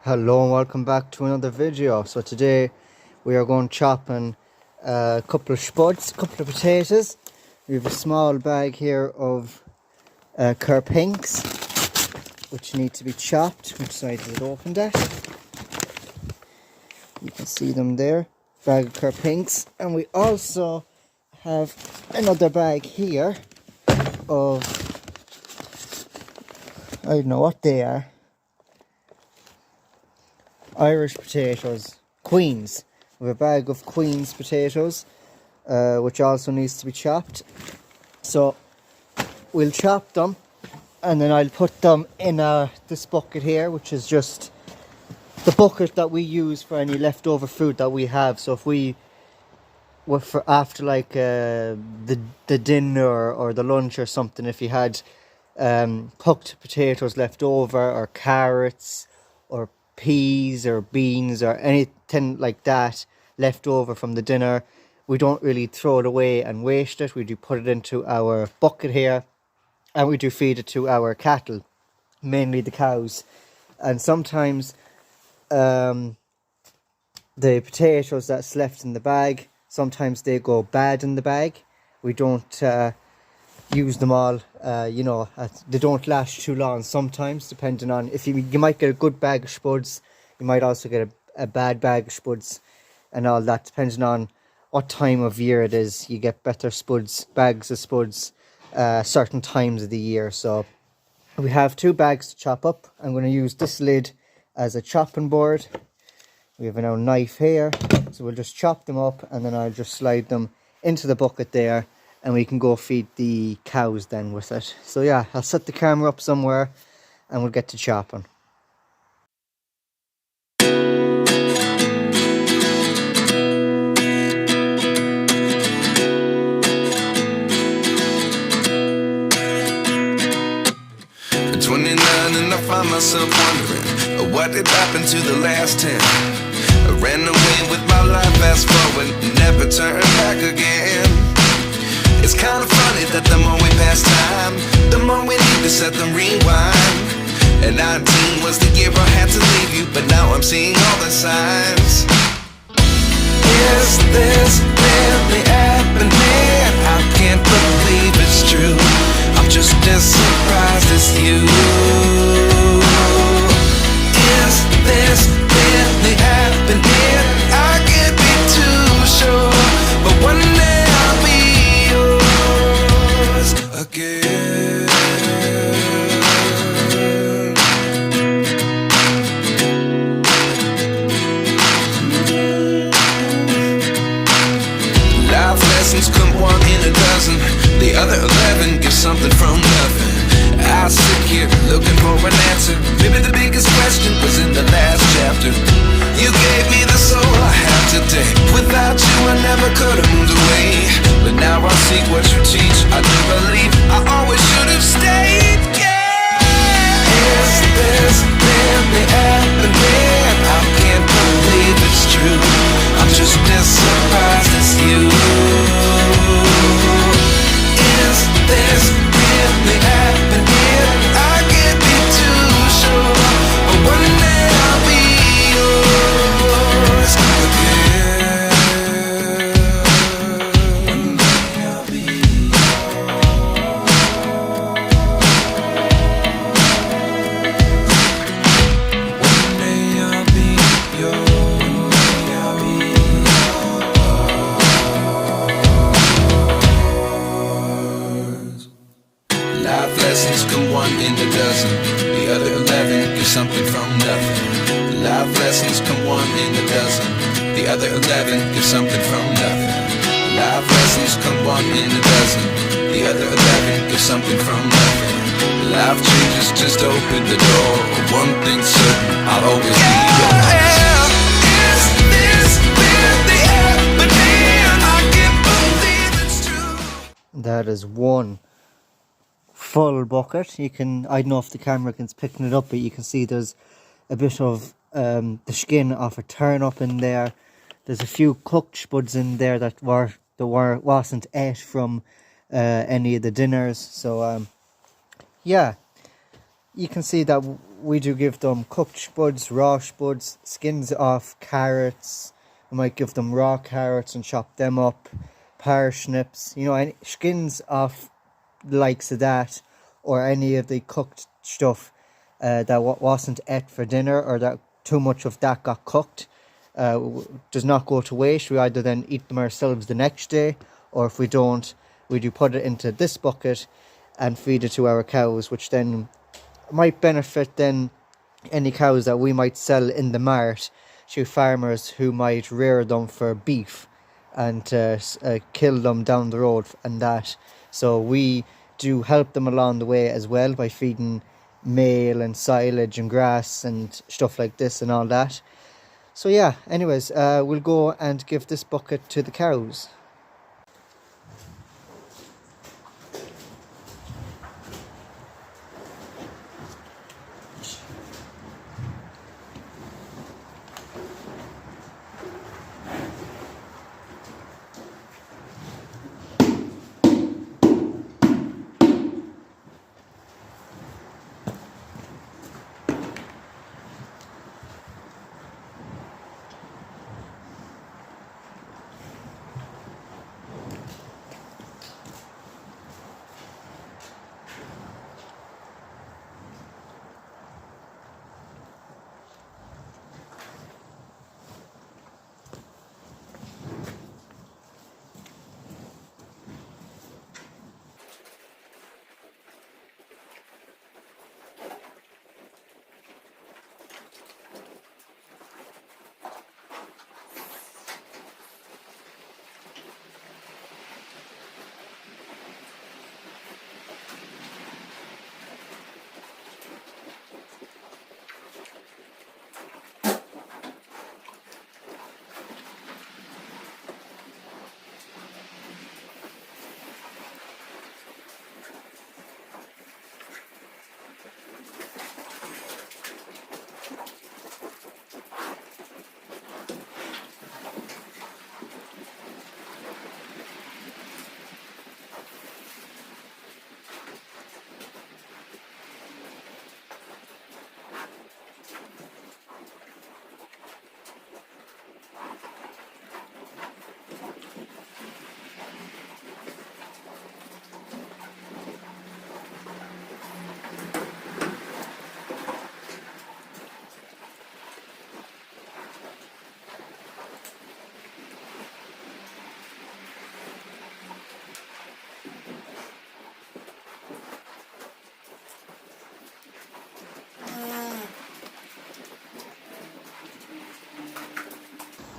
Hello and welcome back to another video. So today we are going chopping a couple of spuds, a couple of potatoes. We have a small bag here of pinks which need to be chopped. Which side is it opened at? You can see them there. Bag of pinks. And we also have another bag here of, I don't know what they are, Irish potatoes, Queens. We have a bag of Queens potatoes, which also needs to be chopped. So we'll chop them, and then I'll put them in this bucket here, which is just the bucket that we use for any leftover food that we have. So if we were for after like the dinner or the lunch or something, if you had cooked potatoes left over, or carrots, or peas or beans or anything like that left over from the dinner, we don't really throw it away and waste it. We do put it into our bucket here, and we do feed it to our cattle, mainly the cows. And sometimes the potatoes that's left in the bag, sometimes they go bad in the bag. We don't use them all, they don't last too long sometimes, depending on if you might get a good bag of spuds, you might also get a bad bag of spuds and all that, depending on what time of year it is. You get better bags of spuds certain times of the year. So we have two bags to chop up. I'm going to use this lid as a chopping board. We have a knife here, so we'll just chop them up, and then I'll just slide them into the bucket there, and we can go feed the cows then with it. So yeah, I'll set the camera up somewhere and we'll get to chopping. At 29 and I find myself wondering what did happen to the last 10. I ran away with my life, fast forward, never turn back again. It's kind of funny that the more we pass time, the more we need to set them rewind. And 19 was the year I had to leave you, but now I'm seeing all the signs. Is this really happening? I can't believe it's true. I'm just as surprised as you. Is this really happening? I can't be too sure, but one day I'll be again. Life lessons come one in a dozen, the other 11 give something from nothing. I sit here looking for an answer. Maybe the biggest question was in the last chapter. You gave me the soul I have today. Without you I never could have moved away. But now I seek what you teach. I do believe I always should have stayed. Yeah. Is this really happening? I can't believe it's true. I'm just as surprised as you. Is this really happening? I can't be too sure, but one day I'll be yours again. One day I'll be yours. One day I'll be yours. One day I'll be yours. Life lessons come one in a dozen, the other 11 give something from nothing. Life lessons come one in a dozen, the other 11 give something from nothing. Life lessons come one in a dozen, the other 11 give something from nothing. Life changes just open the door. One thing's certain, I'll always be yours. Is this really happening? I can't believe it's true. That is one full bucket. I don't know if the camera can picking it up, but you can see there's a bit of the skin of a turnip in there. There's a few cooked spuds in there that wasn't ate from any of the dinners. So yeah, you can see that we do give them cooked spuds, raw spuds, skins off carrots. We might give them raw carrots and chop them up, parsnips, you know, any skins off the likes of that, or any of the cooked stuff that wasn't ate for dinner, or that too much of that got cooked. Does not go to waste. We either then eat them ourselves the next day, or if we don't, we do put it into this bucket and feed it to our cows, which then might benefit then any cows that we might sell in the mart to farmers who might rear them for beef and kill them down the road and that. So we do help them along the way as well by feeding meal and silage and grass and stuff like this and all that. So yeah, anyways, we'll go and give this bucket to the cows.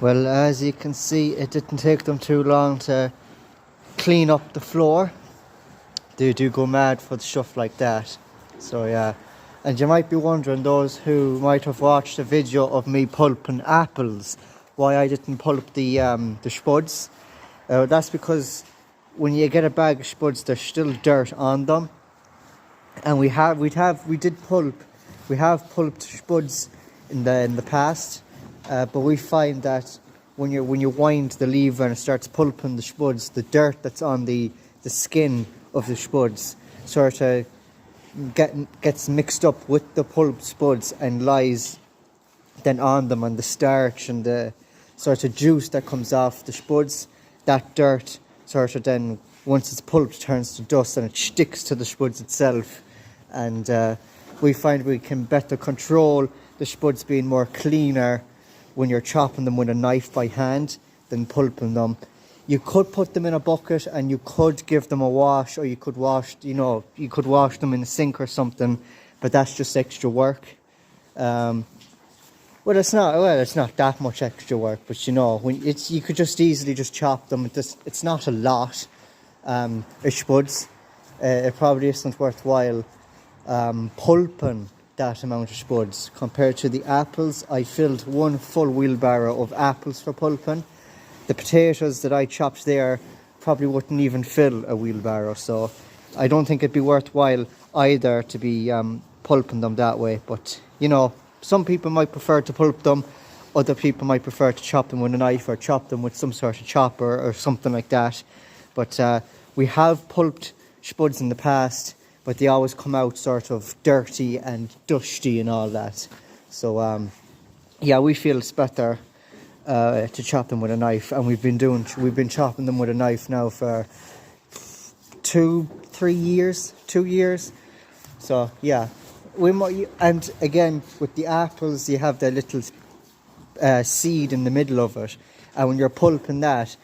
Well, as you can see, it didn't take them too long to clean up the floor. They do go mad for stuff like that. So yeah, and you might be wondering, those who might have watched a video of me pulping apples, why I didn't pulp the spuds. That's because when you get a bag of spuds, there's still dirt on them, and we have pulped spuds in the past. But we find that when you wind the lever and it starts pulping the spuds, the dirt that's on the skin of the spuds sort of gets mixed up with the pulped spuds and lies then on them, and the starch and the sort of juice that comes off the spuds. That dirt sort of then, once it's pulped, turns to dust and it sticks to the spuds itself. And we find we can better control the spuds being more cleaner when you're chopping them with a knife by hand than pulping them. You could put them in a bucket and you could give them a wash, or you could wash them in a sink or something, but that's just extra work. It's not that much extra work, but you could just easily just chop them. It's not a lot of spuds. It probably isn't worthwhile pulping that amount of spuds. Compared to the apples, I filled one full wheelbarrow of apples for pulping. The potatoes that I chopped there probably wouldn't even fill a wheelbarrow, so I don't think it'd be worthwhile either to be pulping them that way. But some people might prefer to pulp them, other people might prefer to chop them with a knife or chop them with some sort of chopper or something like that. But we have pulped spuds in the past, but they always come out sort of dirty and dusty and all that. So yeah, we feel it's better to chop them with a knife, and we've been chopping them with a knife now for 2 years. So yeah, and again with the apples, you have the little seed in the middle of it, and when you're pulping that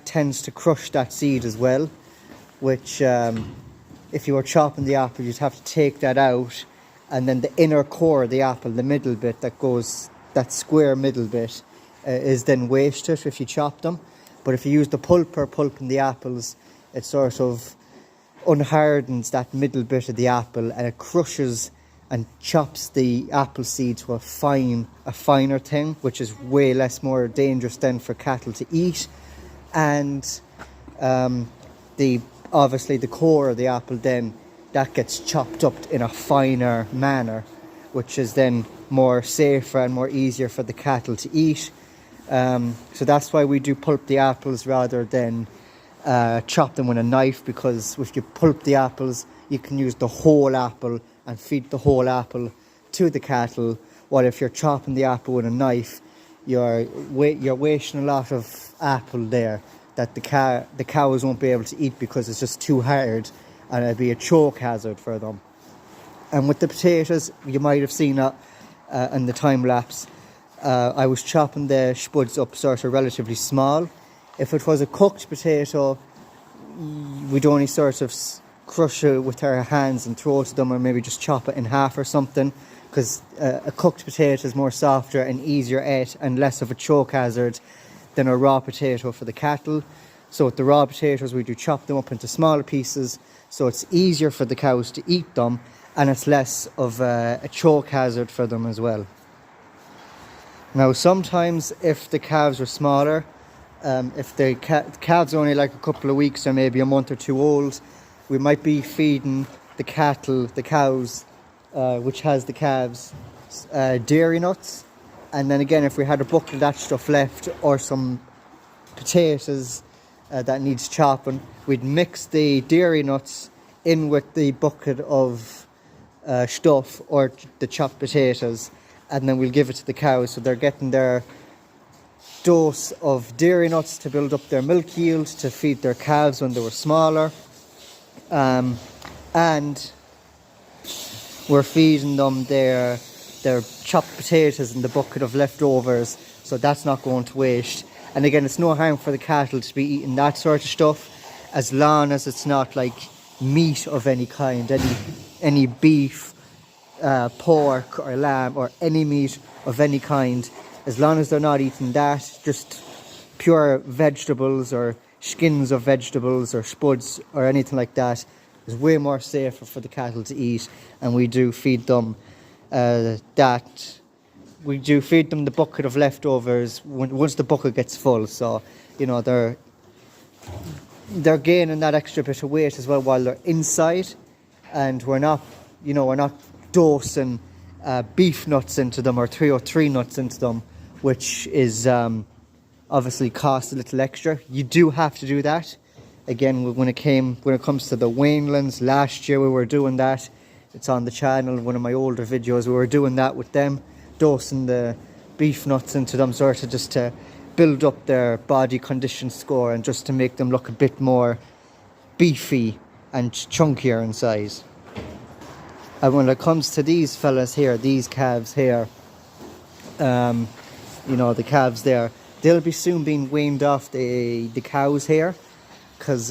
tends to crush that seed as well, which if you were chopping the apple, you'd have to take that out, and then the inner core of the apple, the middle bit that square middle bit, is then wasted if you chop them. But if you use the pulper pulping the apples, it sort of unhardens that middle bit of the apple, and it crushes and chops the apple seed to a finer thing, which is way more dangerous then for cattle to eat. And obviously the core of the apple then, that gets chopped up in a finer manner, which is then more safer and more easier for the cattle to eat. So that's why we do pulp the apples rather than chop them with a knife, because if you pulp the apples, you can use the whole apple and feed the whole apple to the cattle, while if you're chopping the apple with a knife, you're wasting a lot of apple there that the cows won't be able to eat because it's just too hard, and it'll be a choke hazard for them. And with the potatoes, you might have seen it in the time lapse, I was chopping the spuds up sort of relatively small. If it was a cooked potato, we'd only sort of crush it with our hands and throw it to them, or maybe just chop it in half or something, because a cooked potato is more softer and easier ate and less of a choke hazard than a raw potato for the cattle. So with the raw potatoes, we do chop them up into smaller pieces, so it's easier for the cows to eat them, and it's less of a choke hazard for them as well. Now sometimes if the calves are smaller, if the calves are only like a couple of weeks or maybe a month or two old, we might be feeding the cows, which has the calves, dairy nuts. And then again, if we had a bucket of that stuff left, or some potatoes that needs chopping, we'd mix the dairy nuts in with the bucket of stuff or the chopped potatoes, and then we'll give it to the cows, so they're getting their dose of dairy nuts to build up their milk yield to feed their calves when they were smaller. And we're feeding them their chopped potatoes in the bucket of leftovers, so that's not going to waste. And again, it's no harm for the cattle to be eating that sort of stuff, as long as it's not like meat of any kind, any beef, pork or lamb, or any meat of any kind. As long as they're not eating that, just pure vegetables or skins of vegetables or spuds or anything like that, is way more safer for the cattle to eat. And we do feed them we do feed them the bucket of leftovers once the bucket gets full. So they're gaining that extra bit of weight as well while they're inside, and we're not dosing beef nuts into them or 303 nuts into them, which is obviously cost a little extra. You do have to do that. Again, when it comes to the Wainlands, last year we were doing that. It's on the channel, one of my older videos. We were doing that with them, dosing the beef nuts into them, sort of just to build up their body condition score and just to make them look a bit more beefy and chunkier in size. And when it comes to these fellas here, these calves here, the calves there, they'll be soon being weaned off the cows here, because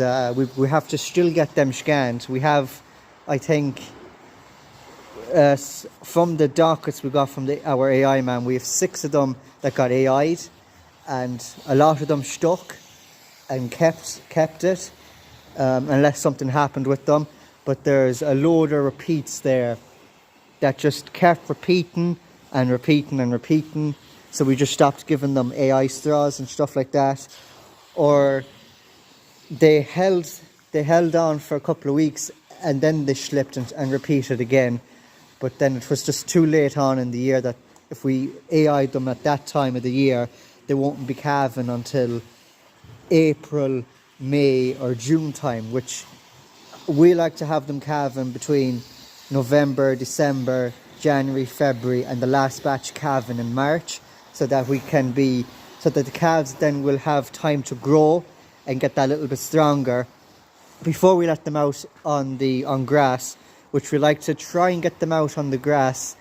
we have to still get them scanned. We have, I think, from the dockets we got from our AI man, we have 6 of them that got AI'd, and a lot of them stuck and kept it, unless something happened with them. But there's a load of repeats there that just kept repeating and repeating and repeating. So we just stopped giving them AI straws and stuff like that. Or they held on for a couple of weeks, and then they slipped and repeated again. But then it was just too late on in the year that if we AI'd them at that time of the year, they won't be calving until April, May or June time, which we like to have them calving between November, December, January, February, and the last batch calving in March, so that the calves then will have time to grow and get that little bit stronger before we let them out on grass, which we like to try and get them out on the grass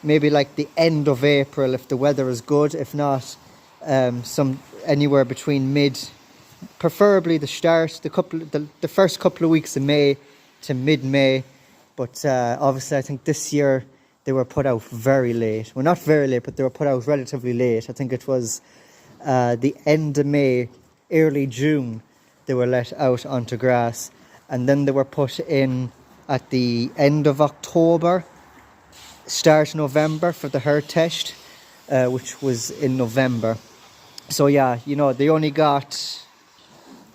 maybe like the end of April if the weather is good. If not, anywhere between preferably the first couple of weeks of May to mid-May. But obviously I think this year they were put out very late. Well, not very late, but they were put out relatively late. I think it was the end of May, early June, they were let out onto grass. And then they were put in at the end of October, start November for the herd test, which was in November. So yeah, you know, they only got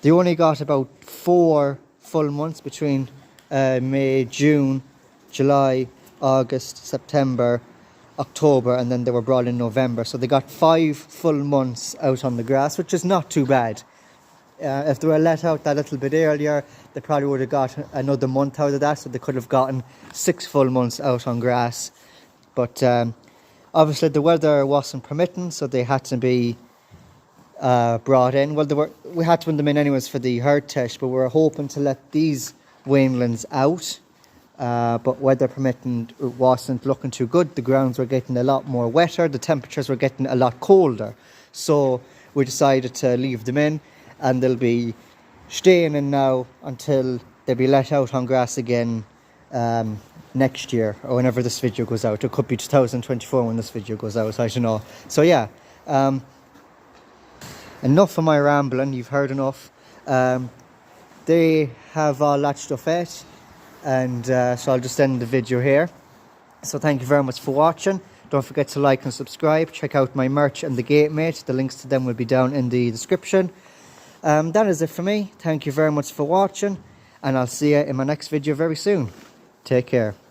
about 4 full months between May, June, July, August, September, October, and then they were brought in November. So they got 5 full months out on the grass, which is not too bad. If they were let out that little bit earlier, they probably would have got another month out of that, so they could have gotten 6 full months out on grass. But obviously the weather wasn't permitting, so they had to be brought in. Well, we had to bring them in anyways for the herd test, but we were hoping to let these weanlings out. But weather permitting, it wasn't looking too good. The grounds were getting a lot more wetter, the temperatures were getting a lot colder. So we decided to leave them in, and they'll be staying in now until they'll be let out on grass again next year, or whenever this video goes out. It could be 2024 when this video goes out, I don't know. So yeah, enough of my rambling, you've heard enough. They have all latched off it, and so I'll just end the video here. So thank you very much for watching. Don't forget to like and subscribe. Check out my merch and the gate mate. The links to them will be down in the description. That is it for me. Thank you very much for watching, and I'll see you in my next video very soon. Take care.